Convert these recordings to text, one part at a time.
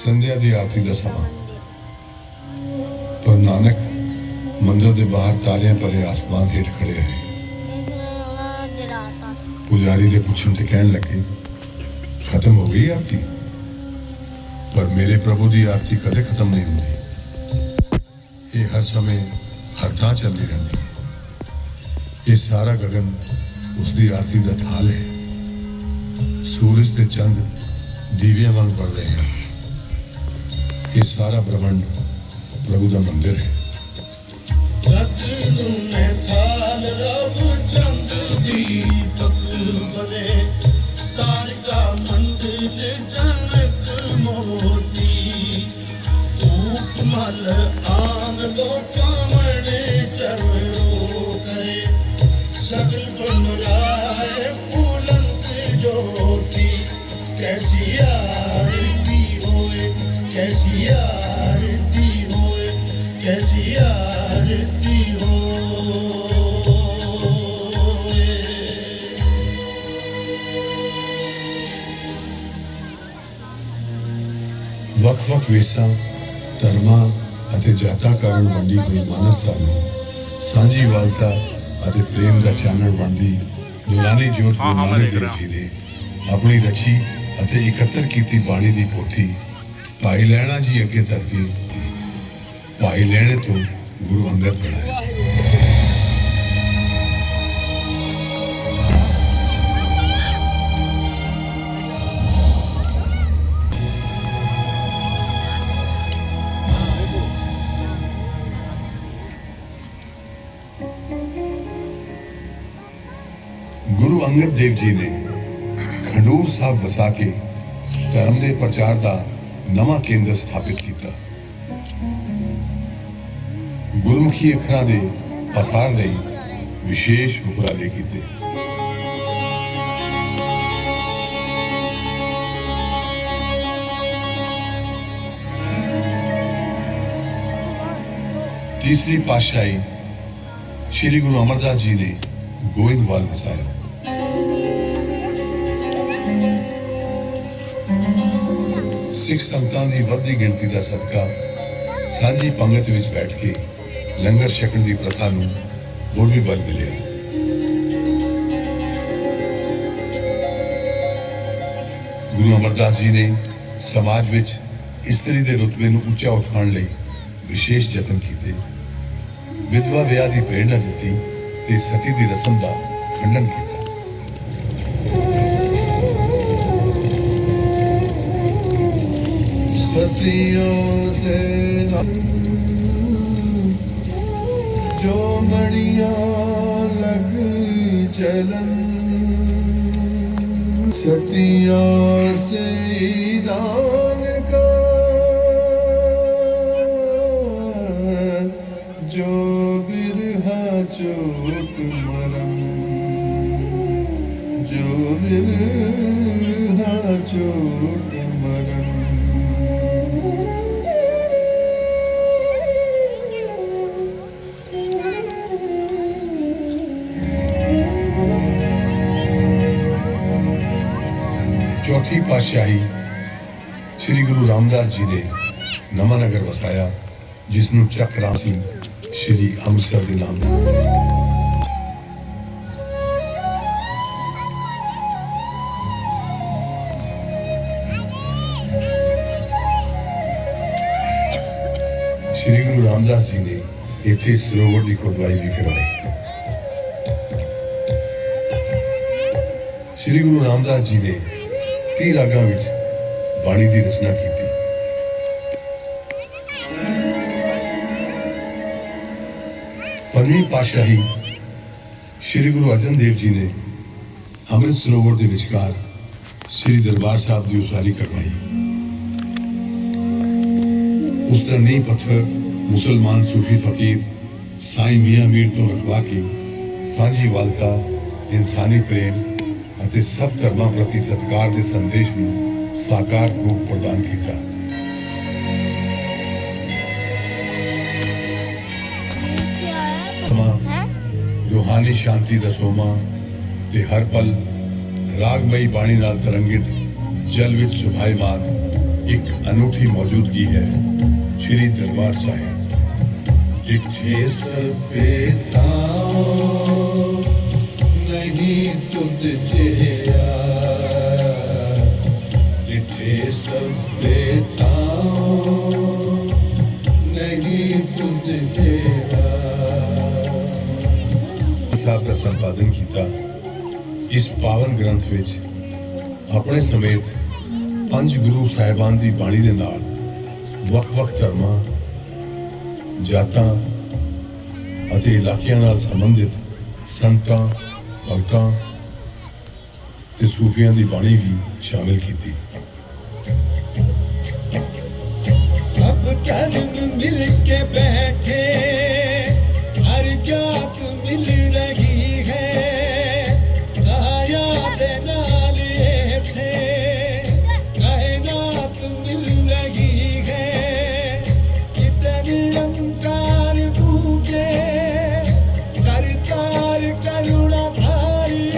संध्या की आरती का समा पर नानक मंदिर के बाहर तारियां भरे आसमान हेठ खड़े रहे। पुजारी के पूछने से कहने लगे खत्म हो गई आरती, पर मेरे प्रभु की आरती कदे खत्म नहीं होती। ये हर समय हर थां चलती रहती है। ये सारा गगन उसकी आरती का थाल है। सूरज ते चंद दीवियां वांग बढ़ रहे हैं। ये सारा ब्रह्मांड प्रभु का मंदिर है। थाल रब चंद दीपक बने तारिका मंदिर जनक मोती धूप मल आन दो कामणे चरो करे सगल बनराए फूलंत ज्योति कैसी आरती होए कैसी आरती होए कैसी आरती हो। ਵੱਖ-ਵੱਖ ਵੇਸਾਂ ਧਰਮਾਂ ਅਤੇ ਜਾਤਾਂ ਕਾਰਨ ਵੰਡੀ ਹੋਈ ਮਾਨਵਤਾ ਨੂੰ ਸਾਂਝੀਵਾਲਤਾ ਅਤੇ ਪ੍ਰੇਮ ਦਾ ਚਾਨਣ ਬਣਦੀ ਨੂਰਾਨੀ ਜੋਤ ਗੁਰੂ ਨਾਨਕ ਦੇਵ ਜੀ ਨੇ ਆਪਣੀ ਰਚੀ ਅਤੇ ਇਕੱਤਰ ਕੀਤੀ ਬਾਣੀ ਦੀ ਪੋਥੀ ਭਾਈ ਲਹਿਣਾ ਜੀ ਅੱਗੇ ਧਰ ਕੇ ਭਾਈ ਲਹਿਣੇ ਤੋਂ ਗੁਰੂ ਅੰਗਦ ਬਣਾਇਆ। गुरु अंगद देव जी ने खडूर साहब वसा के धर्म के प्रचार का नवा केंद्र स्थापित किया। गुरमुखी अखरां दे पसार लई विशेष उपराले कीते। तीसरी पातशाही श्री गुरु अमरदास जी ने गोविंदवाल वसाया। सिख संगतां दी वधदी गिणती दा सदका साझी पंगत विच बैठ के लंगर छकण दी प्रथा नूं होर भी बल मिलिया। गुरु अमरदास जी ने समाज विच इस्त्री दे रुतबे नूं उच्चा उठाउण लई विशेष यतन कीते। विधवा विआह दी प्रेरणा दित्ती ते सती दी रस्म दा खंडन किया। सतियों से जो बढ़िया लग चलन सतियों से दान का जो बिरहा चोट मरम जो बिरहा चोट मरम। चौथी पातशाही श्री गुरु रामदास जी ने नवा नगर वसाया जिसनों चक राम सिंह श्री अमृतसर के नाम। श्री गुरु रामदास जी ने इत्थे सरोवर की खुदवाई भी करवाई। श्री गुरु रामदास जी ने 30 रागां विच बाणी की रचना की। पंजवीं पातशाही श्री गुरु अर्जन देव जी ने अमृत सरोवर के विचकार श्री दरबार साहब की उसारी करवाई। उसका नींह पत्थर मुसलमान सूफी फकीर साईं मियां मीर तो रखवा के साझीवालता इंसानी प्रेम ਅਤੇ सब धर्मां प्रति सत्कार के संदेश में साकार रूप प्रदान किया। रूहानी शांति का सोमा ते हर पल रागमई बाणी नाल तरंगित जल विच सुभायमान एक अनूठी मौजूदगी है श्री दरबार साहिब। डिठे सब पे नहीं तुझ जिया, डिठे सब पे नहीं तुझ जिया। साहब का संपादन किया इस पावन ग्रंथ विच अपने समेत पंज गुरु साहिबान की बाणी दे नाल वख-वख धर्मां, जातां अते इलाकियां नाल संबंधित संतां, भगतां ते सूफियां की बाणी भी शामिल की। सब कर्म मिल के बैठे, हर जात मिल रही है, काया दे नाल थे, कायनात मिल रही है, कितने निरंकार भूखे, करतार करुणा धारी,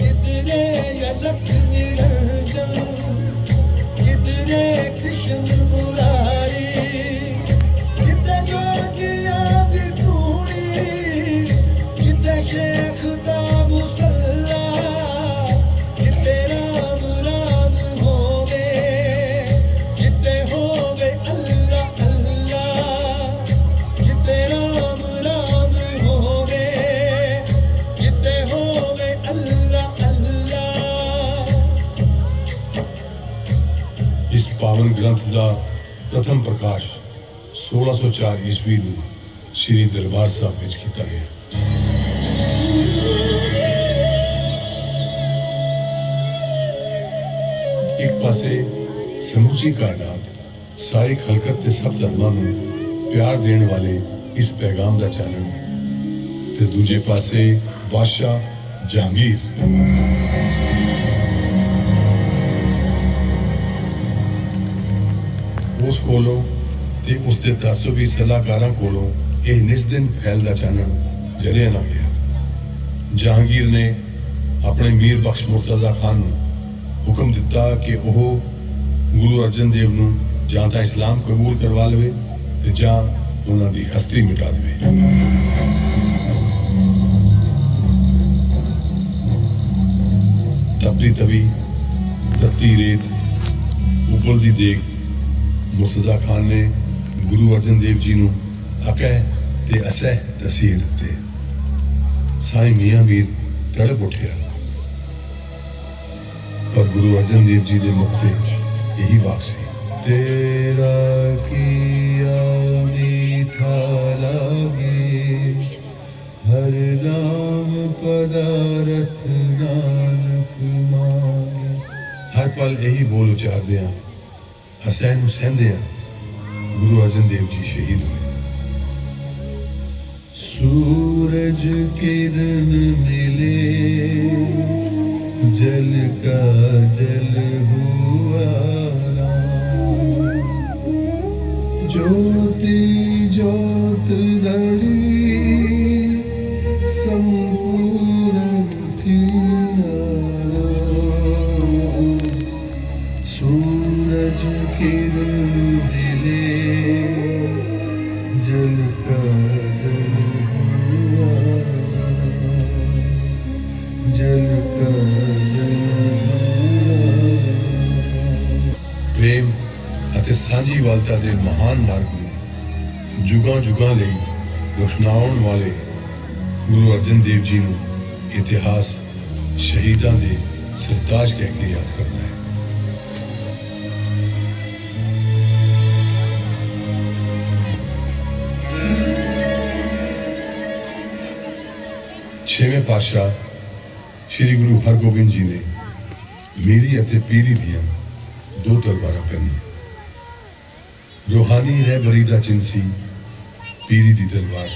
कितने अलख निरंजन, कितने कृष्ण मुरारी, कितने जोगिया दी धूनी, कितने शेख दा मुसल्ला, कितने राम राम होवे, कितने होवे अल्लाह अल्लाह, कितने राम राम होवे, कितने होवे अल्लाह अल्लाह। इस पावन ग्रंथ का प्रथम प्रकाश 1604 ईस्वी में श्री दरबार साहब विच किया गया। एक पासे समूची कायनात सारी खलकत ते सब धर्मां नूं प्यार देने वाले इस पैगाम का चानन, ते दूजे पासे बादशाह जहांगीर उस कोलों ते उसके तासुबी सलाहकारां कोलों यह निस्दिन फैलदा चानन जलिया ना गया। जहांगीर ने अपने मीर बख्श मुर्तजा खान नूं हुक्म दिता कि वह गुरु अर्जन देव नूं जां तां इस्लाम कबूल करवा लवे ते जां उन्हां दी हस्ती मिटा देवे। तबदी तवी तत्ती रेत उबलदी देग मुर्तजा खान ने गुरु अर्जन देव जी नूं अकह ते असह दसीए दिते। साईं मियां मीर तड़प उठिया, पर गुरु अर्जन देव जी दे मुख ते यही वाक सी, तेरा किया मीठा लागे, हर नाम पदारथ नानक मांगे। हर पल यही बोल उचारदे हैं, हसैन सहंदे गुरु अर्जन देव जी शहीद हुए। सूरज किरण मिले, जल का जल हुआ राम, ज्योति ज्योत धड़ी संपूर्ण सूरज किरण मिले, जल का जल हुआ, जल का जल हुआ। प्रेम ਅਤੇ ਸਾਂਝੀਵਾਲਤਾ ਦੇ ਮਹਾਨ ਮਾਰਗ ਨੂੰ ਜੁਗਾਂ ਜੁਗਾਂ ਲਈ ਰੋਸ਼ਨਾਉਣ ਵਾਲੇ ਗੁਰੂ ਅਰਜਨ ਦੇਵ ਜੀ ਨੂੰ ਇਤਿਹਾਸ ਸ਼ਹੀਦਾਂ ਦੇ ਸਰਤਾਜ ਕਹਿ ਕੇ ਯਾਦ ਕਰਦਾ ਹੈ। छेवें पातशाह श्री गुरु हरगोबिंद जी ने मेरी अते पीरी दियां दो तलवारां पहनी। रूहानी रहबरी दा चिन्ह पीरी दी तलवार,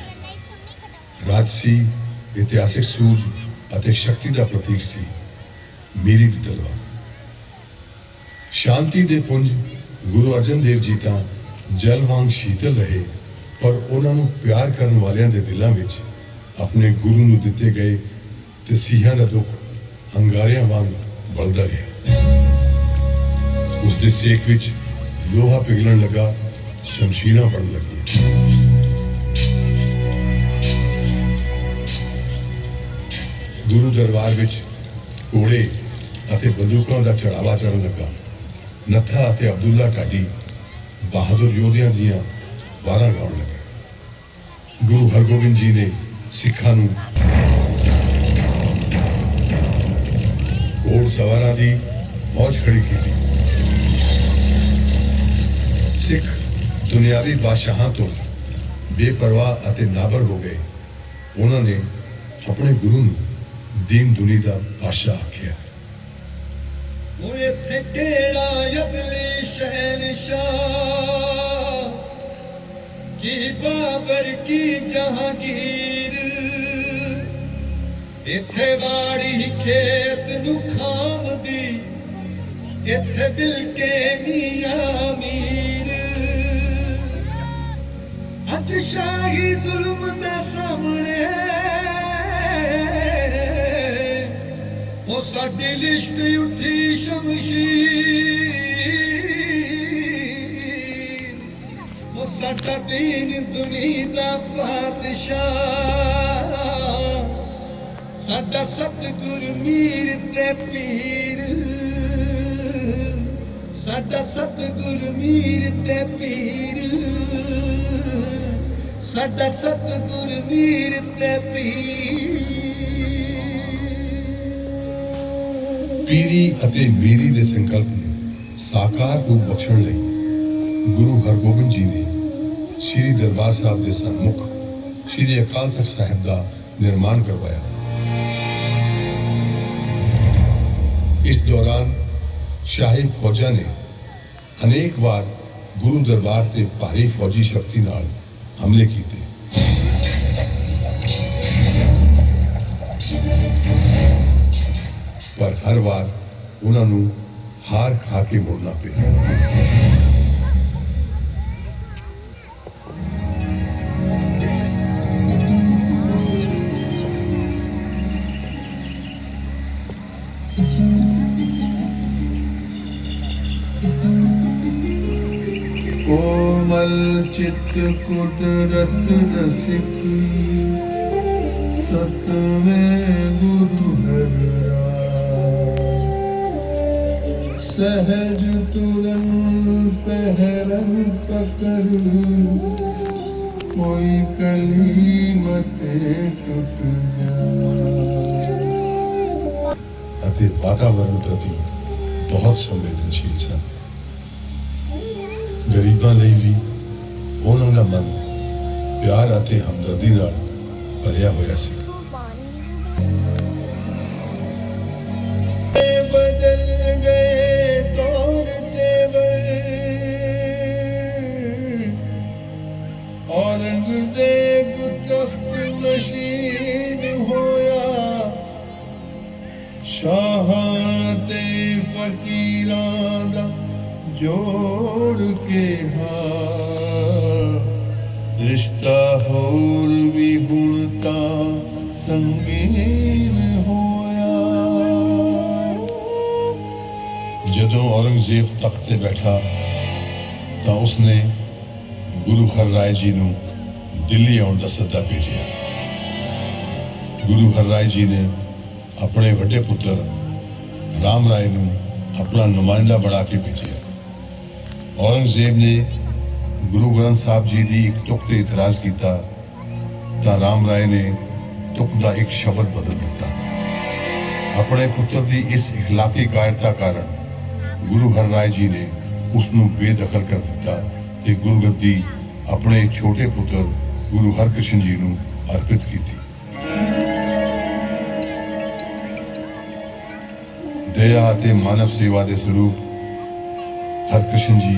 राजसी इतिहासिक सूझ अते शक्ति का प्रतीक सी मेरी दी तलवार। शांति दे पुंज गुरु अर्जन देव जी तां जल वांग शीतल रहे, पर उन्होंने प्यार करने वालियां दे दिलों विच अपने गुरु नूं दिते गए तसीहां दा दुख अंगारियां वांग बलदा रहा। उसके सेक विच लोहा पिघलण लगा, शमशीरां बढ़न लगी। गुरु दरबार विच घोड़े अते बंदूकां दा चढ़ावा चढ़न लगा। नत्था अते अब्दुल्ला ढाडी बहादुर योधियां दीयां वारां गाउण लगे। गुरु हरगोबिंद जी ने सिखां नूं घोड़ सवारां दी फौज खड़ी की। सिख दुनियावी बादशाहां तो बेपरवाह अते नाबर हो गए। उन्होंने अपने गुरु नूं दीन दुनी दा बादशाह आख्या। वो इत्थे केड़ा अदली शहनशाह की बाबर की जहांगीर, इत्थे वाड़ी खेत नु खाम दी, इत्थे बिलके मियां मीर। अज शाही जुल्म दे सामने ओ साडी लिश्क उठी शमशीर। ओ साडा दीन दुनी दा बादशाह, साडा सतगुर मीर ते पीर, साडा सतगुर मीर ते पीर, साडा सतगुर मीर ते पीर। पीरी अते मीरी दे संकल्प नूं साकार रूप बख्शण लई गुरु हरगोबिंद जी ने श्री दरबार साहब के सन्मुख श्री अकाल तख्त साहिब का निर्माण करवाया। इस दौरान शाही फौजा ने अनेक बार गुरु दरबार ते भारी फौजी शक्ति नाल हमले किए, पर हर बार उन्होंने हार खा के मुड़ना पिया। कोमल चित कुदरत रसिकी, सतवें गुरु हर सहज तुरन पहरन पकड़, कोई कली मते टूट जाए। अते वातावरण प्रति बहुत संवेदनशील सन। गरीबां लई भी उन्हां दा मन प्यार अते हमदर्दी नाल भरिया होया सी। बदल गए तौर तेवर, औरंगजेब तख्त नशीन होया, शाहां ते फकीरां दा जोड़ के रिश्ता होर भी हुण तां संगीन होया। जदों औरंगजेब तख्त ते बैठा तां उसने गुरु हर राय जी नूं दिल्ली आउण दा सद्दा भेजिया। गुरु हर राय जी ने अपने वड्डे पुत्र राम राय नूं अपना नुमाइंदा बना के भेजिया। औरंगजेब ने गुरु ग्रंथ साहब जी की एक तुक ते इतराज किया तां राम राय ने तुक दा एक शब्द बदल दिता। अपने पुत्र की इस इखलाकी कायरता कारण गुरु हर राय जी ने उसनूं बेदखल कर दिता ते गुरगद्दी अपने छोटे पुत्र गुरु हरकृष्ण जी नूं अर्पित की। दया ते मानव सेवा के स्वरूप हरकृष्ण जी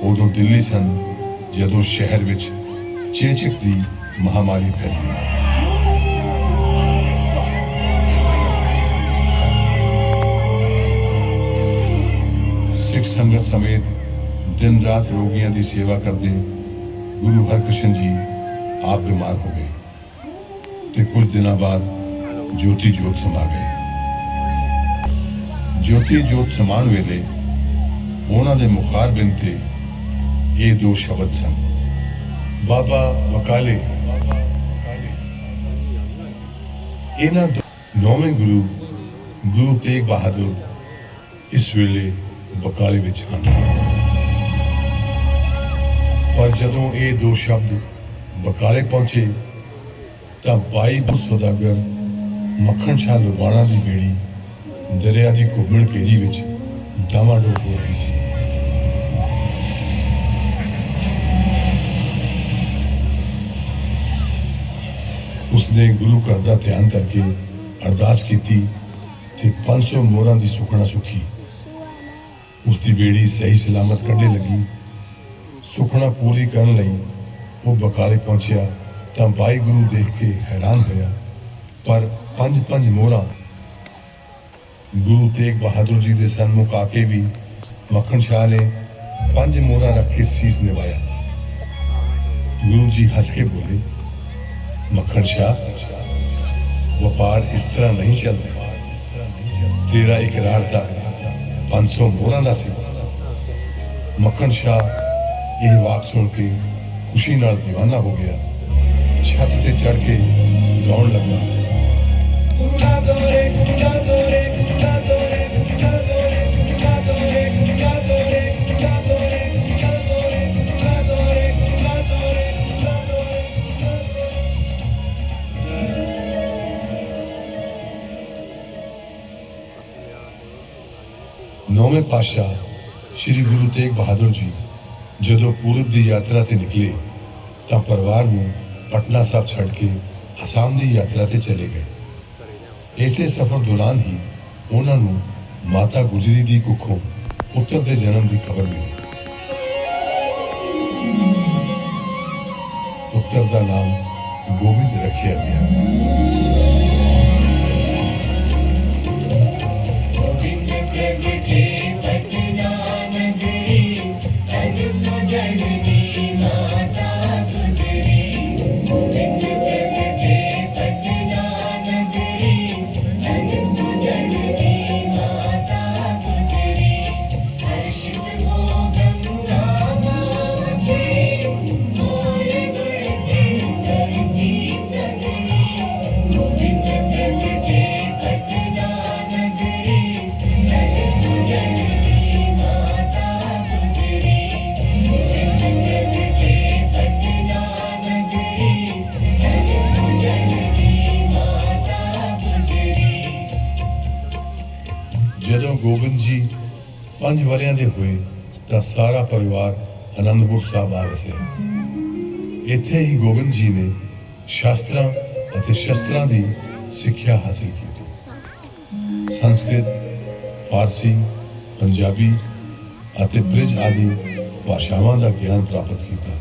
उदों दिल्ली सन जदों शहर विच चेचक की महामारी फैली। सिख संगत समेत दिन रात रोगियों की सेवा करते गुरु हरकृष्ण जी आप बीमार हो गए ते कुछ दिनों बाद ज्योति जोत समा गए। ज्योति जोत समान वेले ਉਹਨਾਂ ਦੇ ਮੁਖਾਰ ਬਿਨ ਤੇ ਇਹ ਦੋ ਸ਼ਬਦ ਸਨ, ਬਾਬਾ ਬਕਾਲੇ। ਇਹਨਾਂ ਨੌਵੇਂ ਗੁਰੂ ਤੇਗ ਬਹਾਦਰ ਇਸ ਵੇਲੇ ਬਕਾਲੇ ਵਿੱਚ ਹਨ। ਪਰ ਜਦੋਂ ਇਹ ਦੋ ਸ਼ਬਦ ਬਕਾਲੇ ਪਹੁੰਚੇ ਤਾਂ 22 ਸੌਦਾਗਰ ਮੱਖਣ ਸ਼ਾਹ ਲੁਬਾਣਾ ਦੀ ਬੇੜੀ ਦਰਿਆ ਦੀ ਘੁੰਮਣ ਘੇਰੀ ਵਿੱਚ ਡਾਵਾਡੋਲ ਹੋ ਰਹੀ ਸੀ। ਉਸਨੇ ਗੁਰੂ ਘਰ ਦਾ ਧਿਆਨ ਕਰਕੇ ਅਰਦਾਸ ਕੀਤੀ ਤੇ 500 ਮੋਹਰਾਂ ਦੀ ਸੁਖਣਾ ਸੁਖੀ। ਉਸਦੀ ਬੇੜੀ ਸਹੀ ਸਲਾਮਤ ਕੱਢੇ ਲੱਗੀ। ਸੁਖਣਾ ਪੂਰੀ ਕਰਨ ਲਈ ਉਹ ਬਕਾਲੇ ਪਹੁੰਚਿਆ ਤਾਂ ਵਾਹਿਗੁਰੂ ਦੇਖ ਕੇ ਹੈਰਾਨ ਹੋਇਆ, ਪਰ 5 ਮੋਹਰਾਂ ਗੁਰੂ ਤੇਗ ਬਹਾਦਰ ਜੀ ਦੇ ਸਨਮੁਖ ਆ ਕੇ ਵੀ ਮੱਖਣ ਸ਼ਾਹ ਨੇ 5 ਮੋਹਰਾਂ ਰੱਖ ਕੇ ਸੀਸ ਨਿਵਾਇਆ। ਗੁਰੂ ਜੀ ਹੱਸ ਕੇ ਬੋਲੇ, ਮੱਖਣ ਸ਼ਾਹ, ਵਪਾਰ ਇਸ ਤਰ੍ਹਾਂ ਨਹੀਂ ਚੱਲਦਾ। ਤੇਰਾ ਇਕਰਾਰ ਤਾਂ 500 ਮੋਹਰਾਂ ਦਾ ਸੀ। ਮੱਖਣ ਸ਼ਾਹ ਇਹ ਵਾਕ ਸੁਣ ਕੇ ਖੁਸ਼ੀ ਨਾਲ دیਵਾਨਾ ਹੋ ਗਿਆ। ਛੱਤ ਤੇ ਚੜ ਕੇ ਗਾਉਣ ਲੱਗਾ, ਕੁੜਾ ਦੋਰੇ ਕੁੜਾ ਦੋਰੇ ਕੁੜਾ ਦੋਰੇ ਕੁੜਾ ਦੋਰੇ ਕੁੜਾ ਦੋਰੇ ਕੁੜਾ ਦੋਰੇ ਕੁੜਾ ਦੋਰੇ ਕੁੜਾ ਦੋਰੇ ਕੁੜਾ ਦੋਰੇ ਕੁੜਾ ਦੋਰੇ ਕੁੜਾ ਦੋਰੇ। ਨੌਵੇਂ ਪਾਤਸ਼ਾਹ ਸ਼੍ਰੀ ਗੁਰੂ ਤੇਗ ਬਹਾਦਰ ਜੀ ਜਦੋਂ ਪੂਰਬ ਦੀ ਯਾਤਰਾ ਤੇ ਨਿਕਲੇ ਤਾਂ ਪਰਿਵਾਰ ਨੂੰ ਪਟਨਾ ਸਾਹਿਬ ਛੱਡ ਕੇ ਅਸਾਮ ਦੀ ਯਾਤਰਾ ਤੇ ਚਲੇ ਗਏ। ਇਸੇ ਸਫ਼ਰ ਦੌਰਾਨ ਹੀ ਉਹਨਾਂ ਨੂੰ ਮਾਤਾ ਗੁਜਰੀ ਦੀ ਕੁੱਖੋਂ ਪੁੱਤਰ ਦੇ ਜਨਮ ਦੀ ਖਬਰ ਮਿਲੀ। ਪੁੱਤਰ ਦਾ ਨਾਮ ਗੋਬਿੰਦ ਰੱਖਿਆ ਗਿਆ। ਗੋਬਿੰਦ ਪ੍ਰਗਟੇ ਪਟਨਾ ਨਗਰੀ, ਅਜ ਸਜਣ ਦੀ ਮਾਤਾ ਗੁਜਰੀ। ਗੋਬਿੰਦ ਪ੍ਰਗਟੇ ਪਟਨਾ ਨਗਰੀ, ਅਜ ਸਜਣ ਦੀ ਮਾਤਾ ਗੁਜਰੀ। ਹਰਸ਼ਿਤ ਹੋ ਗੰਗਾ ਮਾਛੜੀ, ਮੋਲ ਗੁਣ ਕਰਦੀ ਸਗਰੀ। ਗੋਬਿੰਦ ਪ੍ਰਗਟੇ ਪਟਨਾ ਨਗਰੀ, ਅਜ ਸਜਣ ਦੀ ਮਾਤਾ ਗੁਜਰੀ। ਗੋਬਿੰਦ ਪ੍ਰਗਟੇ ਪਟਨਾ ਨਗਰੀ, ਅਜ ਸਜਣ ਦੀ ਮਾਤਾ ਗੁਜਰੀ। ਜਦੋਂ ਗੋਬਿੰਦ ਜੀ 5 ਵਰ੍ਹਿਆਂ ਦੇ ਹੋਏ ਤਾਂ ਸਾਰਾ ਪਰਿਵਾਰ ਅਨੰਦਪੁਰ ਸਾਹਿਬ ਆ ਵਸਿਆ। ਇੱਥੇ ਹੀ ਗੋਬਿੰਦ ਜੀ ਨੇ ਸ਼ਾਸਤਰਾਂ ਅਤੇ ਸ਼ਸਤਰਾਂ ਦੀ ਸਿੱਖਿਆ ਹਾਸਲ ਕੀਤੀ। ਸੰਸਕ੍ਰਿਤ, ਫਾਰਸੀ, ਪੰਜਾਬੀ ਅਤੇ ਬ੍ਰਿਜ ਆਦਿ ਭਾਸ਼ਾਵਾਂ ਦਾ ਗਿਆਨ ਪ੍ਰਾਪਤ ਕੀਤਾ।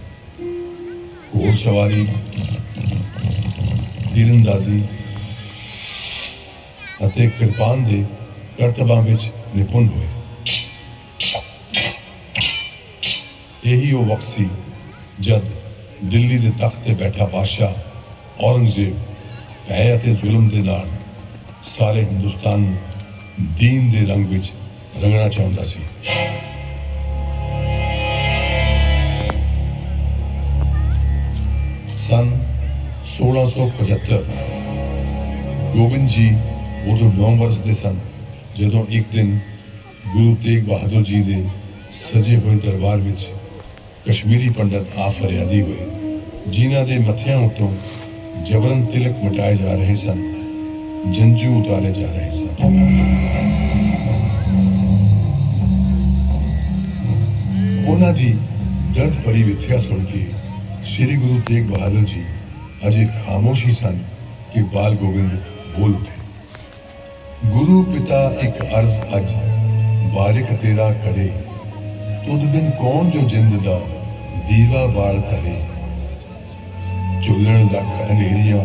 ਘੋੜ ਸਵਾਰੀ, ਤੀਰੰਦਾਜ਼ੀ ਅਤੇ ਕਿਰਪਾਨ ਦੇ ਕਰਤਬਾਂ ਵਿੱਚ ਨਿਪੁੰਨ ਹੋਏ। ਇਹੀ ਉਹ ਵਕਤ ਸੀ ਜਦ ਦਿੱਲੀ ਦੇ ਤਖਤ ਤੇ ਬੈਠਾ ਬਾਦਸ਼ਾਹ ਔਰੰਗਜ਼ੇਬ ਭੈ ਅਤੇ ਜ਼ੁਲਮ ਦੇ ਨਾਲ ਸਾਰੇ ਹਿੰਦੁਸਤਾਨ ਨੂੰ ਦੀਨ ਦੇ ਰੰਗ ਵਿੱਚ ਰੰਗਣਾ ਚਾਹੁੰਦਾ ਸੀ। ਸਨ 1675 ਗੋਬਿੰਦ ਜੀ ਉਦੋਂ 9 ਵਰਸ ਦੇ ਸਨ ਜਦੋਂ ਇੱਕ ਦਿਨ ਗੁਰੂ ਤੇਗ ਬਹਾਦਰ ਜੀ ਦੇ ਸਜੇ ਹੋਏ ਦਰਬਾਰ ਵਿੱਚ ਕਸ਼ਮੀਰੀ ਪੰਡਤ ਆ ਫਰਿਆਦੀ ਹੋਏ, ਜਿਨ੍ਹਾਂ ਦੇ ਮੱਥਿਆਂ ਉੱਤੋਂ ਜਬਰਨ ਤਿਲਕ ਮਿਟਾਏ ਜਾ ਰਹੇ ਸਨ, ਜੰਜੂ ਉਤਾਰੇ ਜਾ ਰਹੇ ਸਨ। ਉਹਨਾਂ ਦੀ ਦਰਦ ਭਰੀ ਵਿਥਿਆ ਸੁਣ ਕੇ ਸ਼੍ਰੀ ਗੁਰੂ ਤੇਗ ਬਹਾਦਰ ਜੀ ਅਜੇ ਖਾਮੋਸ਼ ਹੀ ਸਨ ਕਿ ਬਾਲ ਗੋਬਿੰਦ ਬੋਲ ਉੱਠੇ, ਗੁਰੂ ਪਿਤਾ ਇੱਕ ਅਰਜ਼ ਅੱਜ ਬਾਰਿਕ ਤੇਰਾ ਕਰੇ, ਤੁਧ ਬਿਨ ਕੌਣ ਜੋ ਜਿੰਦ ਦਾ ਦੀਵਾ ਬਾਲ ਧਰੇ। ਝੁੱਲਣ ਲੱਖ ਹਨੇਰੀਆਂ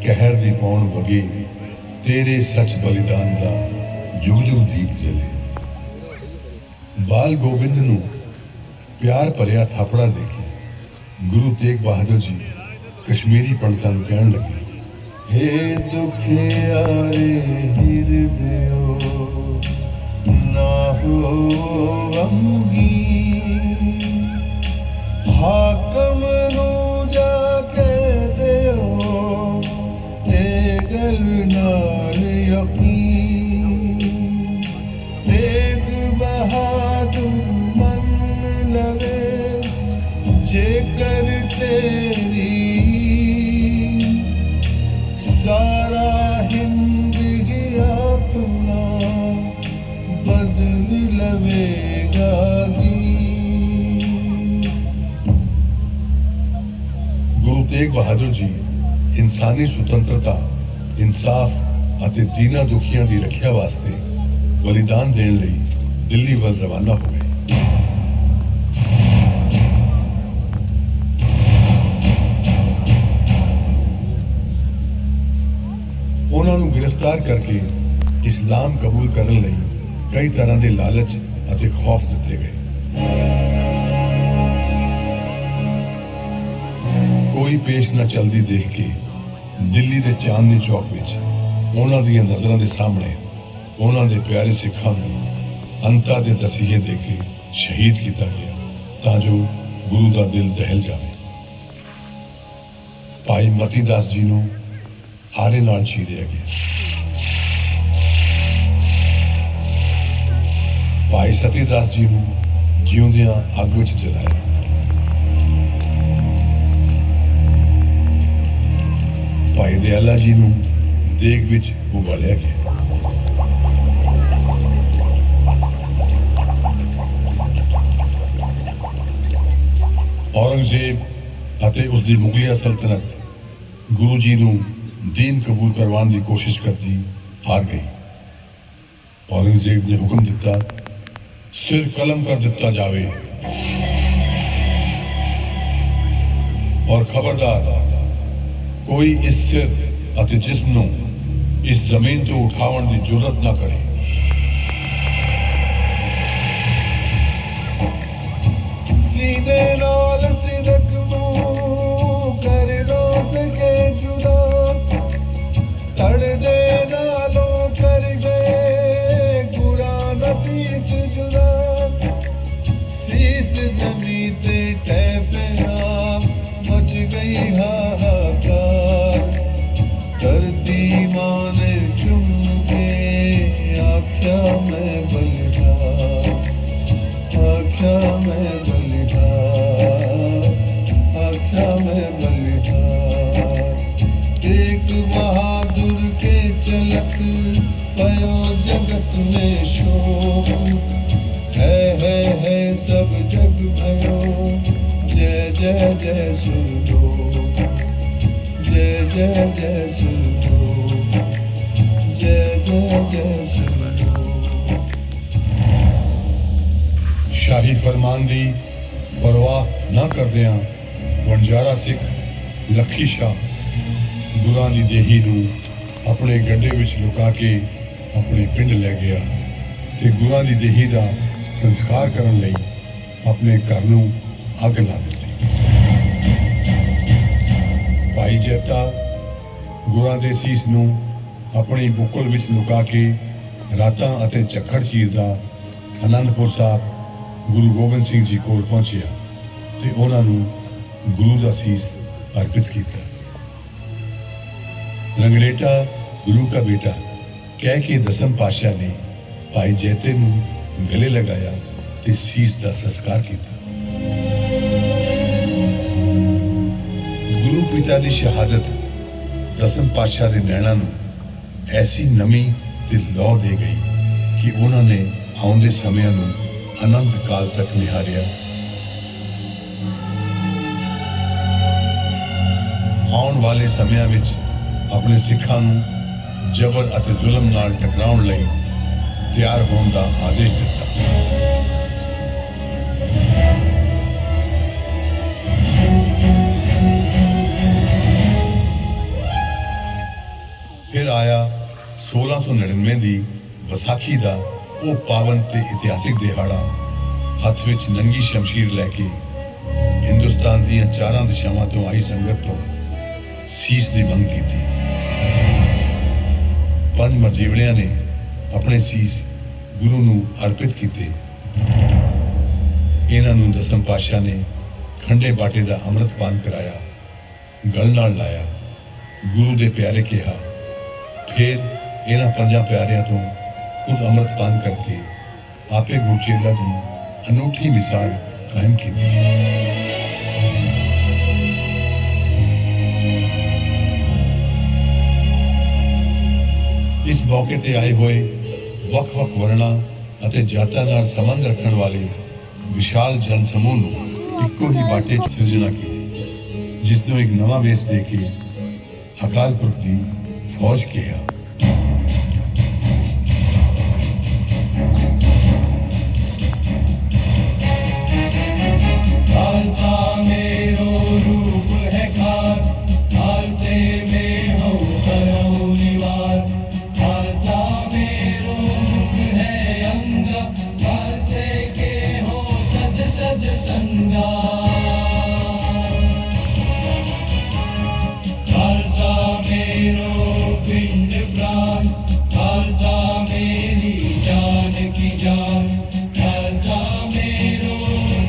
ਕਹਿਰ ਦੀ ਪੌਣ ਵਗੇ, ਤੇਰੇ ਸੱਚ ਬਲੀਦਾਨ ਦਾ ਜੁਗ ਜੁਗ ਦੀਪ ਜਲੇ। ਬਾਲ ਗੋਬਿੰਦ ਨੂੰ ਪਿਆਰ ਭਰਿਆ ਥਾਪੜਾ ਦੇ ਕੇ ਗੁਰੂ ਤੇਗ ਬਹਾਦਰ ਜੀ ਕਸ਼ਮੀਰੀ ਪੰਡਤਾਂ ਨੂੰ ਕਹਿਣ ਲੱਗੇ, ਹੇ ਦੁਖਿਆਰੇ ਹਿਰਦਿਓ ना होवंगी हाकम नू जाके दियो ए गल नाल यकीन तेग बहादुर मन लवे जेकर तेरी सारा हिंद ही अपना बदल लवेगा दी। गुरु तेग बहादुर जी इंसानी सुतंत्रता इंसाफ ਅਤੇ ਦੀਨਾਂ ਦੁਖੀਆਂ ਦੀ ਰੱਖਿਆ ਵਾਸਤੇ ਬਲੀਦਾਨ ਦੇਣ ਲਈ ਦਿੱਲੀ ਵੱਲ ਰਵਾਨਾ ਹੋ ਗਏ। ਉਹਨਾਂ ਨੂੰ ਗ੍ਰਿਫਤਾਰ ਕਰਕੇ ਇਸਲਾਮ ਕਬੂਲ ਕਰਨ ਲਈ ਕਈ ਤਰ੍ਹਾਂ ਦੇ ਲਾਲਚ ਅਤੇ ਖੌਫ ਦਿੱਤੇ ਗਏ। ਕੋਈ ਪੇਸ਼ ਨਾ ਚਲਦੀ ਦੇਖ ਕੇ ਦਿੱਲੀ ਦੇ ਚਾਂਦਨੀ ਚੌਕ ਵਿੱਚ ਉਹਨਾਂ ਦੀਆਂ ਨਜ਼ਰਾਂ ਦੇ ਸਾਹਮਣੇ ਉਹਨਾਂ ਦੇ ਪਿਆਰੇ ਸਿੱਖਾਂ ਨੂੰ ਅੰਤਾਂ ਦੇ ਤਸੀਹੇ ਦੇ ਕੇ ਸ਼ਹੀਦ ਕੀਤਾ ਗਿਆ ਤਾਂ ਜੋ ਗੁਰੂ ਦਾ ਦਿਲ ਦਹਿਲ ਜਾਵੇ। ਭਾਈ ਮਤੀ ਦਾਸ ਜੀ ਨੂੰ ਆਰੇ ਨਾਲ ਚੀਰਿਆ ਗਿਆ। ਭਾਈ ਸਤੀ ਦਾਸ ਜੀ ਨੂੰ ਜਿਉਂਦਿਆਂ ਅੱਗ ਵਿੱਚ ਜਲਾਇਆ। ਭਾਈ ਦਿਆਲਾ ਜੀ ਨੂੰ ਦੇਗ ਵਿੱਚ ਉਬਾਲਿਆ ਗਿਆ। ਔਰੰਗਜ਼ੇਬ ਅਤੇ ਉਸ ਦੀ ਮੁਗਲਿਆ ਸਲਤਨਤ ਗੁਰੂ ਜੀ ਨੂੰ ਦੀਨ ਕਬੂਲ ਕਰਵਾਉਣ ਦੀ ਕੋਸ਼ਿਸ਼ ਕਰਦੀ ਹਾਰ ਗਈ। ਔਰੰਗਜ਼ੇਬ ਨੇ ਹੁਕਮ ਦਿੱਤਾ ਸਿਰ ਕਲਮ ਕਰ ਦਿੱਤਾ ਜਾਵੇ ਔਰ ਖਬਰਦਾਰ ਕੋਈ ਇਸ ਸਿਰ ਅਤੇ ਜਿਸਮ ਨੂੰ ਇਸ ਜ਼ਮੀਨ ਤੋਂ ਉਠਾਉਣ ਦੀ ਜੁਰਤ ਨਾ ਕਰੇ। सीधे नाल सिदक मुंह कर रोज के जुदा तड़ दे नालों कर गए गुरा नसीस जुदा शीस जमी ते टैपना मच गई हाहाकार धरती मान चुम के आख्या मैं बलिदार आख्या मैं एक बहादुर के चलत पयो जगत में शोक है सब जग भयो जय जय जय सुन लो जय जय जय सुन लो जय जय जय सुन लो। शाही फरमान दी परवाह ना करदियां ਵਣਜਾਰਾ ਸਿੱਖ ਲੱਖੀ ਸ਼ਾਹ ਗੁਰਾਂ ਦੀ ਦੇਹੀ ਨੂੰ ਆਪਣੇ ਗੱਡੇ ਵਿੱਚ ਲੁਕਾ ਕੇ ਆਪਣੇ ਪਿੰਡ ਲੈ ਗਿਆ ਤੇ ਗੁਰਾਂ ਦੀ ਦੇਹੀ ਦਾ ਸੰਸਕਾਰ ਕਰਨ ਲਈ ਆਪਣੇ ਘਰ ਨੂੰ ਅੱਗ ਲਾ ਦਿੱਤੀ। ਭਾਈ ਜੈਤਾ ਗੁਰਾਂ ਦੇ ਸੀਸ ਨੂੰ ਆਪਣੀ ਬੁੱਕਲ ਵਿੱਚ ਲੁਕਾ ਕੇ ਰਾਤਾਂ ਅਤੇ ਝੱਖੜ ਚੀਰਦਾ ਆਨੰਦਪੁਰ ਸਾਹਿਬ ਗੁਰੂ ਗੋਬਿੰਦ ਸਿੰਘ ਜੀ ਕੋਲ ਪਹੁੰਚਿਆ ਤੇ ਉਹਨਾਂ ਨੂੰ ਗੁਰੂ ਦਾ ਸੀਸ अर्पित किया। लंगड़ेटा गुरु का बेटा कह के दसम पातशाह ने भाई जैते नूं गले लगाया ते सीस दा संस्कार किया। गुरु पिता की शहादत दसम पातशाह के नैणा नूं ऐसी नमी ते लौ दे गई कि उन्होंने आउंदे समयां नूं अनंत काल तक निहारिया। आने वाले समयां विच अपने सिखां नूं जबर अते जुल्म नाल टकराउण लई तैयार होने का आदेश दिता। फिर आया 1699 की विसाखी का वो पावन ते इतिहासिक दिहाड़ा हथ विच नंगी शमशीर लैके हिंदुस्तान दी चारां दिशावां तो आई संगत तो सीस की मंग की। पंज मरजीवड़ियां ने अपने सीस ਗੁਰੂ ਨੂੰ ਅਰਪਿਤ ਕੀਤੇ। ਇਹਨਾਂ ਨੂੰ ਦਸਮ ਪਾਤਸ਼ਾਹ ਨੇ ਖੰਡੇ ਬਾਟੇ ਦਾ ਅੰਮ੍ਰਿਤ ਪਾਨ ਕਰਾਇਆ, ਗਲ ਨਾਲ ਲਾਇਆ, ਗੁਰੂ ਦੇ ਪਿਆਰੇ ਕਿਹਾ। ਫਿਰ ਇਹਨਾਂ ਪੰਜਾਂ ਪਿਆਰਿਆਂ ਤੋਂ ਖੁਦ ਅੰਮ੍ਰਿਤ ਪਾਨ ਕਰਕੇ ਆਪੇ ਗੁਰਚੇਲਾ ਦੀ ਅਨੋਖੀ ਮਿਸਾਲ ਕਾਇਮ ਕੀਤੀ। ਇਸ ਮੌਕੇ ਤੇ ਆਏ ਹੋਏ ਵੱਖ-ਵੱਖ ਵਰਨਾਂ ਅਤੇ ਜਾਤਾਂ ਨਾਲ ਸੰਬੰਧ ਰੱਖਣ ਵਾਲੇ ਵਿਸ਼ਾਲ ਜਨ ਸਮੂਹ ਨੂੰ ਇੱਕੋ ਹੀ ਬਾਟੇ 'ਚ ਸਿਰਜਣਾ ਕੀਤੀ, ਜਿਸ ਨੂੰ ਇੱਕ ਨਵਾਂ ਵੇਸ ਦੇ ਕੇ ਅਕਾਲ ਪੁਰਖ ਦੀ ਫੌਜ ਕਿਹਾ। खालसा मेरो रूप है खास, खालसे में हो करो निवास। खालसा मेरो मुख है अंग, खालसे के हो सद सद संगा। खालसा मेरो पिंड प्राण, खालसा मेरी जान की जान। खालसा मेरो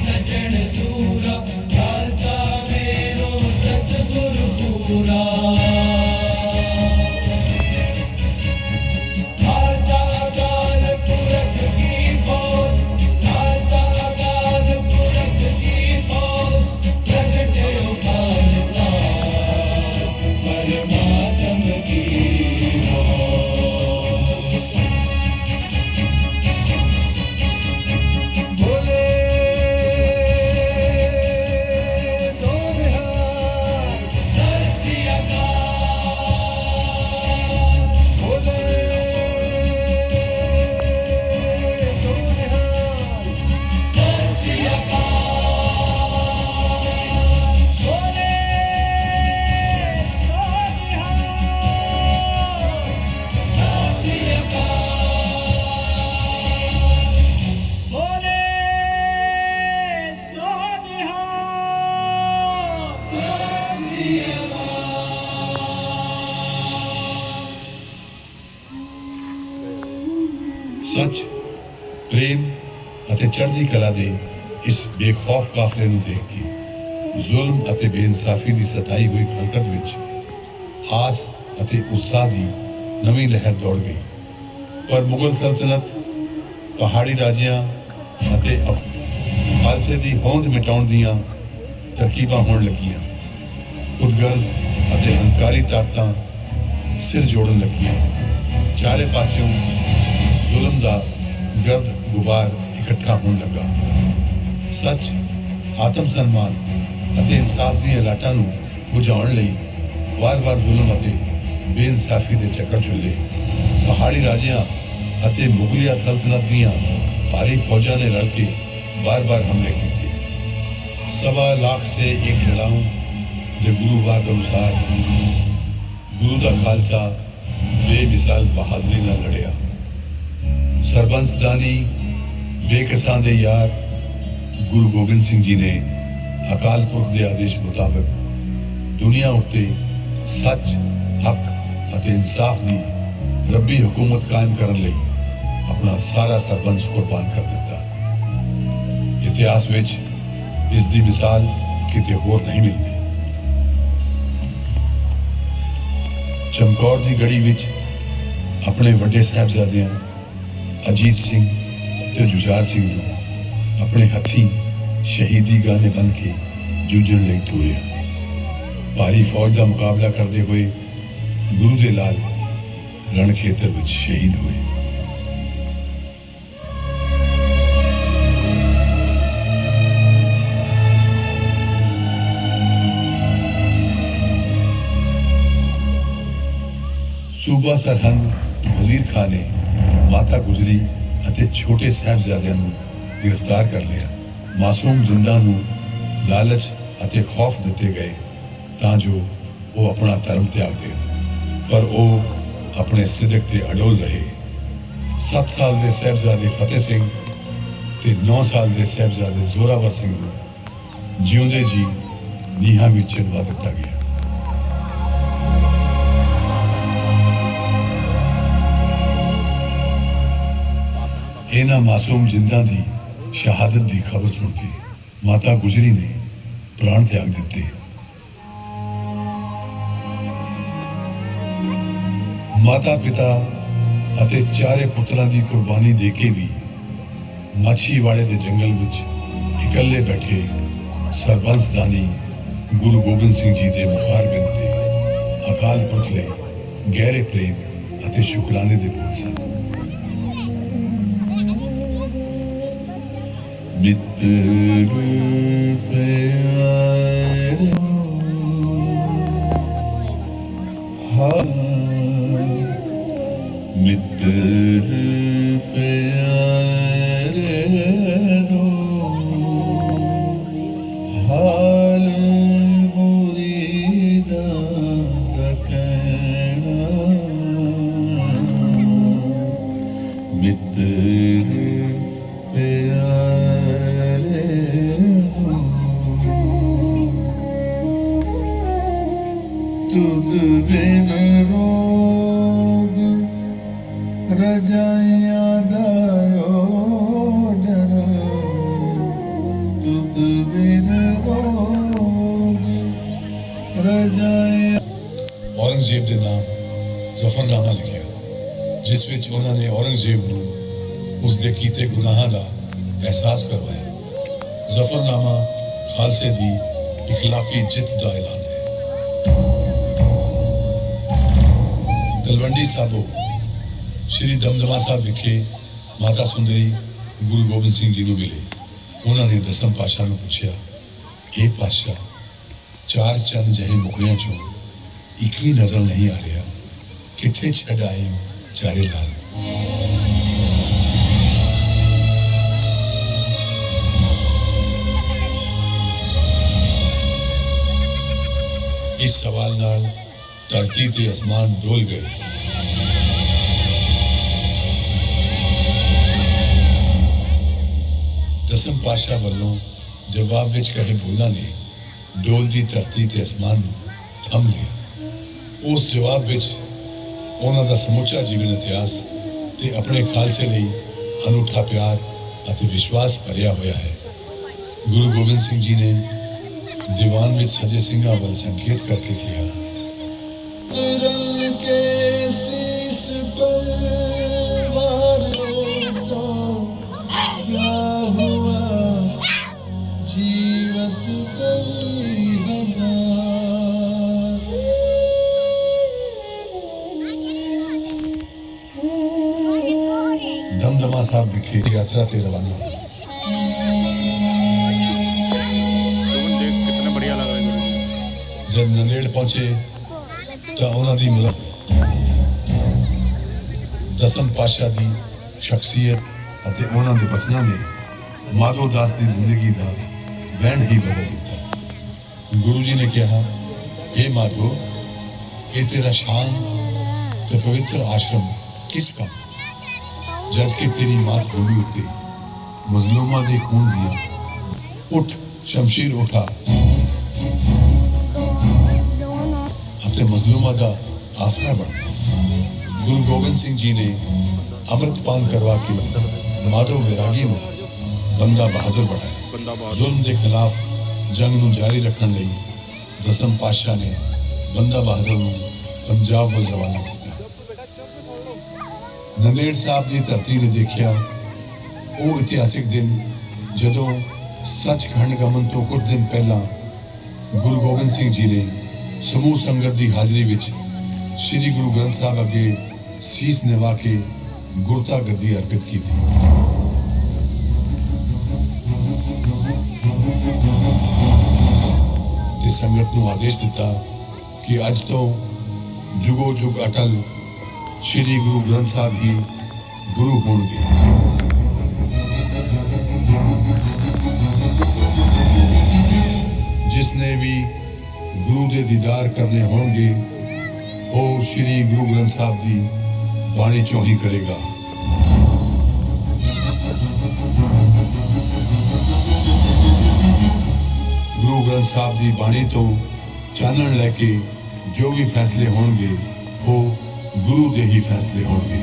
सजन सूरा, खालसा मेरो सतगुर पूरा। खालसा अकाल पुरख की फौज, खालसा अकाल पुरख की फौज। प्रगटे हो खालसा परमात्म की बोले सोनिहार सत श्री अकाल। बोले सोनिहार सत श्री अकाल। बोले सोनिहार सत श्री अकाल। बोले सोनिहार सत श्री ਸੱਚ, ਪ੍ਰੇਮ ਅਤੇ ਚੜ੍ਹਦੀ ਕਲਾ ਦੇ ਇਸ ਬੇਖੌਫ ਕਾਫਲੇ ਨੂੰ ਦੇਖ ਕੇ ਜ਼ੁਲਮ ਅਤੇ ਬੇਇਨਸਾਫੀ ਦੀ ਸਤਾਈ ਹੋਈ ਖਲਕਤ ਵਿੱਚ ਆਸ ਅਤੇ ਉਤਸ਼ਾਹ ਦੀ ਨਵੀਂ ਲਹਿਰ ਦੌੜ ਗਈ। ਪਰ ਮੁਗਲ ਸਲਤਨਤ, ਪਹਾੜੀ ਰਾਜਿਆਂ ਅਤੇ ਖਾਲਸੇ ਦੀ ਹੋਂਦ ਮਿਟਾਉਣ ਦੀਆਂ ਤਰਕੀਬਾਂ ਹੋਣ ਲੱਗੀਆਂ। ਖੁਦਗਰਜ਼ ਅਤੇ ਹੰਕਾਰੀ ਤਾਕਤਾਂ ਸਿਰ ਜੋੜਨ ਲੱਗੀਆਂ। ਚਾਰੇ ਪਾਸਿਓਂ ਜ਼ੁਲਮ ਦਾ ਗਰਦ ਗੁਬਾਰ ਇਕੱਠਾ ਹੋਣ ਲੱਗਾ। ਸੱਚ, ਆਤਮ ਸਨਮਾਨ ਅਤੇ ਇਨਸਾਫ ਦੀਆਂ ਲਾਟਾਂ ਨੂੰ ਬੁਝਾਉਣ ਲਈ ਵਾਰ-ਵਾਰ ਜ਼ੁਲਮ ਅਤੇ ਬੇਇਨਸਾਫੀ ਦੇ ਚੱਕਰ ਝੁੱਲੇ। ਪਹਾੜੀ ਰਾਜਿਆਂ ਅਤੇ ਮੁਗਲਿਆ ਸਲਤਨਤ ਦੀਆਂ ਭਾਰੀ ਫੌਜਾਂ ਨੇ ਰਲ ਕੇ बार-बार हमले किए। 1.25 लाख से एक लड़ाऊं जो गुरुवार के अनुसार गुरु का खालसा बेमिसाल बहादुरी न लड़िया। सरबंसदानी बेकसां दे यार गुरु गोबिंद सिंह जी ने अकाल पुरख के आदेश मुताबिक दुनिया उत्ते सच, हक ਅਤੇ इंसाफ की रब्बी हुकूमत कायम करने ਲਈ अपना सारा सरबंस कुर्बान कर दिता। इतिहास विच इस दी मिसाल किते होर नहीं मिलती। चमकौर दी गढ़ी विच अपने वड्डे साहबजादियां अजीत सिंह ते जुझार सिंह नूं अपने हथी शहीदी गाने बन के जूझण लई तोरिया। भारी फौज का मुकाबला करते हुए गुरु दे लाल रण खेतर विच शहीद हुए। सूबा सरहंद वजीर खान ने माता गुजरी ਅਤੇ छोटे साहबजादिਆਂ ਨੂੰ गिरफ्तार कर लिया। मासूम जिंदा ਨੂੰ लालच ਅਤੇ खौफ ਦਿੱਤੇ गए ਤਾਂ ਜੋ ਉਹ ਆਪਣਾ ਧਰਮ त्याग ਦੇਣ, पर ਉਹ ਆਪਣੇ ਸਿਦਕ ਤੇ ਅਡੋਲ ਰਹੇ। 7 ਸਾਲ ਦੇ ਸਾਹਿਬਜ਼ਾਦੇ ਫਤਿਹ ਸਿੰਘ ਤੇ 9 ਸਾਲ ਦੇ ਸਾਹਿਬਜ਼ਾਦੇ ਜ਼ੋਰਾਵਰ ਸਿੰਘ ਨੂੰ ਜਿਉਂਦੇ ਜੀ ਨੀਹਾਂ ਵਿੱਚ ਚਿਣਵਾ ਦਿੱਤਾ ਗਿਆ। ਇਹਨਾਂ ਮਾਸੂਮ ਜਿੰਦਾਂ ਦੀ ਸ਼ਹਾਦਤ ਦੀ ਖਬਰ ਸੁਣ ਕੇ ਮਾਤਾ ਗੁਜਰੀ ਨੇ ਪ੍ਰਾਣ ਤਿਆਗ ਦਿੱਤੇ। ਮਾਤਾ ਪਿਤਾ ਅਤੇ ਚਾਰੇ ਪੁੱਤਰਾਂ ਦੀ ਕੁਰਬਾਨੀ ਦੇ ਕੇ ਵੀ ਮਾਛੀਵਾੜੇ ਦੇ ਜੰਗਲ ਵਿੱਚ ਇਕੱਲੇ ਬੈਠੇ ਸਰਬੰਸ ਦਾਨੀ ਗੁਰੂ ਗੋਬਿੰਦ ਸਿੰਘ ਜੀ ਦੇ ਮੁਖਾਰਬਿੰਦ ਤੇ ਅਕਾਲ ਪੁਰਖ ਲਈ ਗਹਿਰੇ ਪ੍ਰੇਮ ਅਤੇ ਸ਼ੁਕਰਾਨੇ ਦੇ ਬੋਲ ਸਨ। ਮਿੱਤਰ ਪਿਆਰੇ ਮਿੱਤਰ ਪਿਆਰੇ ਹਾਲ ਮੁਰੀਦਾਂ ਦਾ ਕਹਿਣਾ ਮਿੱਤਰ तुद बिन रोग रजाइयां दायो डर तुद बिन रोग रजाइयां। औरंगजेब ਦੇ ਨਾਮ ਜ਼ਫਰਨਾਮਾ ਲਿਖਿਆ, ਜਿਸ ਵਿੱਚ ਉਹਨਾਂ ਨੇ ਔਰੰਗਜ਼ੇਬ ਨੂੰ ਉਸ ਦੇ ਕੀਤੇ ਗੁਨਾਹਾਂ ਦਾ ਅਹਿਸਾਸ ਕਰਵਾਇਆ। ਜ਼ਫਰਨਾਮਾ ਖਾਲਸੇ ਦੀ ਇਖਲਾਕੀ ਜਿੱਤ ਦਾ ਐਲਾਨ ਹੈ। ਤਲਵੰਡੀ ਸਾਬੋ ਸ਼੍ਰੀ ਦਮਦਮਾ ਸਾਹਿਬ ਵਿਖੇ ਮਾਤਾ ਸੁੰਦਰੀ ਗੁਰੂ ਗੋਬਿੰਦ ਸਿੰਘ ਜੀ ਨੂੰ ਮਿਲੇ। ਉਹਨਾਂ ਨੇ ਦਸਮ ਪਾਤਸ਼ਾਹ ਨੂੰ ਪੁੱਛਿਆ, ਇਹ ਪਾਤਸ਼ਾਹ, ਚਾਰ ਚੰਨ ਜਿਹੇ ਮੁਕੜਿਆਂ ਚੋਂ ਇੱਕ ਵੀ ਨਜ਼ਰ ਨਹੀਂ ਆ ਰਿਹਾ, ਕਿੱਥੇ ਛੱਡ ਆਏ ਹੋ ਚਾਰੇ ਲਾਲ। ਇਸ ਸਵਾਲ ਨਾਲ ਧਰਤੀ ਤੇ ਅਸਮਾਨ ਡੋਲ ਗਏ। ਦਸਮ ਪਾਤਸ਼ਾਹ ਵੱਲੋਂ ਜਵਾਬ ਵਿੱਚ ਕਹੇ ਬੋਲਾਂ ਨੇ ਡੋਲਦੀ ਧਰਤੀ ਤੇ ਅਸਮਾਨ ਨੂੰ ਥੰਮ ਲਿਆ। ਉਸ ਜਵਾਬ ਵਿੱਚ ਉਹਨਾਂ ਦਾ ਸਮੁੱਚਾ ਜੀਵਨ ਇਤਿਹਾਸ ਤੇ ਆਪਣੇ ਖਾਲਸੇ ਲਈ ਅਨੂਠਾ ਪਿਆਰ ਅਤੇ ਵਿਸ਼ਵਾਸ ਭਰਿਆ ਹੋਇਆ ਹੈ। ਗੁਰੂ ਗੋਬਿੰਦ ਸਿੰਘ ਜੀ ਨੇ ਦੀਵਾਨ ਵਿੱਚ ਸਜੇ ਸਿੰਘਾਂ ਵੱਲ ਸੰਕੇਤ ਕਰਕੇ ਕਿਹਾ, रंग के शीश पर वारों तो क्या हुआ, जीवत कई हजार। दमदमा साहब विखे यात्रा ते रवाना। कितना बढ़िया लग रहा है। जब नंदेड़ पहुंचे ਤਾਂ ਉਹਨਾਂ ਦੀ ਦਸਮ ਪਾਤਸ਼ਾਹ ਦੀ ਸ਼ਖਸੀਅਤ ਅਤੇ ਉਹਨਾਂ ਦੇ ਬਚਨਾਂ ਨੇ ਮਾਧੋ ਦਾਸ ਦੀ ਜ਼ਿੰਦਗੀ ਦਾ ਵਹਿਣ ਹੀ ਬਦਲ ਦਿੱਤਾ। ਗੁਰੂ ਜੀ ਨੇ ਕਿਹਾ, ਇਹ ਮਾਧੋ, ਇਹ ਤੇਰਾ ਸ਼ਾਂਤ ਤੇ ਪਵਿੱਤਰ ਆਸ਼ਰਮ ਕਿਸ ਕੰਮ, ਜਦ ਕਿ ਤੇਰੀ ਮਾਤ ਭੂਮੀ ਉੱਤੇ ਮਜ਼ਲੂਮਾਂ ਦੇ ਖੂਨ ਦੀਆਂ ਉੱਠ ਸ਼ਮਸ਼ੀਰ ਉਠਾ ਅਤੇ ਮਜ਼ਲੂਮਾਂ ਦਾ ਆਸਰਾ ਬਣ। ਗੁਰੂ ਗੋਬਿੰਦ ਸਿੰਘ ਜੀ ਨੇ ਅੰਮ੍ਰਿਤਪਾਨ ਕਰਵਾ ਕੇ ਮਾਧੋ ਵਿਰਾਗੀ ਨੂੰ ਬੰਦਾ ਬਹਾਦਰ ਬਣਾਇਆ। ਜ਼ੁਲਮ ਦੇ ਖਿਲਾਫ ਜੰਗ ਨੂੰ ਜਾਰੀ ਰੱਖਣ ਲਈ ਦਸਮ ਪਾਤਸ਼ਾਹ ਨੇ ਬੰਦਾ ਬਹਾਦਰ ਨੂੰ ਪੰਜਾਬ ਵੱਲ ਰਵਾਨਾ ਕੀਤਾ। ਨੰਦੇੜ ਸਾਹਿਬ ਦੀ ਧਰਤੀ ਨੇ ਦੇਖਿਆ ਉਹ ਇਤਿਹਾਸਿਕ ਦਿਨ ਜਦੋਂ ਸੱਚਖੰਡ ਗਮਨ ਤੋਂ ਕੁਝ ਦਿਨ ਪਹਿਲਾਂ ਗੁਰੂ ਗੋਬਿੰਦ ਸਿੰਘ ਜੀ ਨੇ ਸਮੂਹ ਸੰਗਤ ਦੀ ਹਾਜ਼ਰੀ ਵਿੱਚ ਸ੍ਰੀ ਗੁਰੂ ਗ੍ਰੰਥ ਸਾਹਿਬ ਅੱਗੇ ਸੀਸ ਨਿਵਾ ਕੇ ਗੁਰਤਾ ਗੱਦੀ ਅਰਪਿਤ ਕੀਤੀ। ਤੇ ਸੰਗਤ ਨੂੰ ਆਦੇਸ਼ ਦਿੱਤਾ ਕਿ ਅੱਜ ਤੋਂ ਜੁਗੋ ਜੁਗ ਅਟਲ ਸ੍ਰੀ ਗੁਰੂ ਗ੍ਰੰਥ ਸਾਹਿਬ ਹੀ ਗੁਰੂ ਹੋਣਗੇ। ਜਿਸਨੇ ਵੀ ਗੁਰੂ ਦੇ ਦੀਦਾਰ ਕਰਨੇ ਹੋਣਗੇ ਉਹ ਸ੍ਰੀ ਗੁਰੂ ਗ੍ਰੰਥ ਸਾਹਿਬ ਦੀ ਬਾਣੀ ਚੋਂ ਹੀ ਕਰੇਗਾ। ਗੁਰੂ ਗ੍ਰੰਥ ਸਾਹਿਬ ਦੀ ਬਾਣੀ ਤੋਂ ਚਾਨਣ ਲੈ ਕੇ ਜੋ ਵੀ ਫੈਸਲੇ ਹੋਣਗੇ ਉਹ ਗੁਰੂ ਦੇ ਹੀ ਫੈਸਲੇ ਹੋਣਗੇ।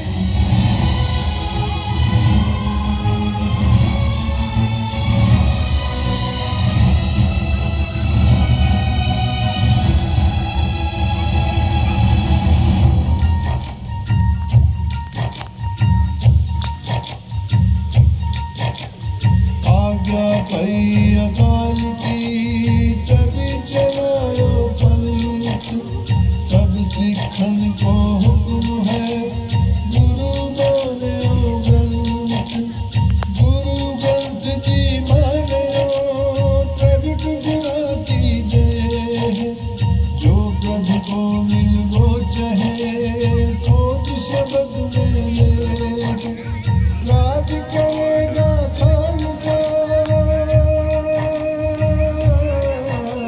आई अकाल की तभी चलायो पंथ सब सिखन को हुक्म है गुरु मान्यो ग्रंथ गुरु ग्रंथ जी मान्यो प्रगट गुणा की देह जो प्रभु को मिल वो चाहे खोज शब्द में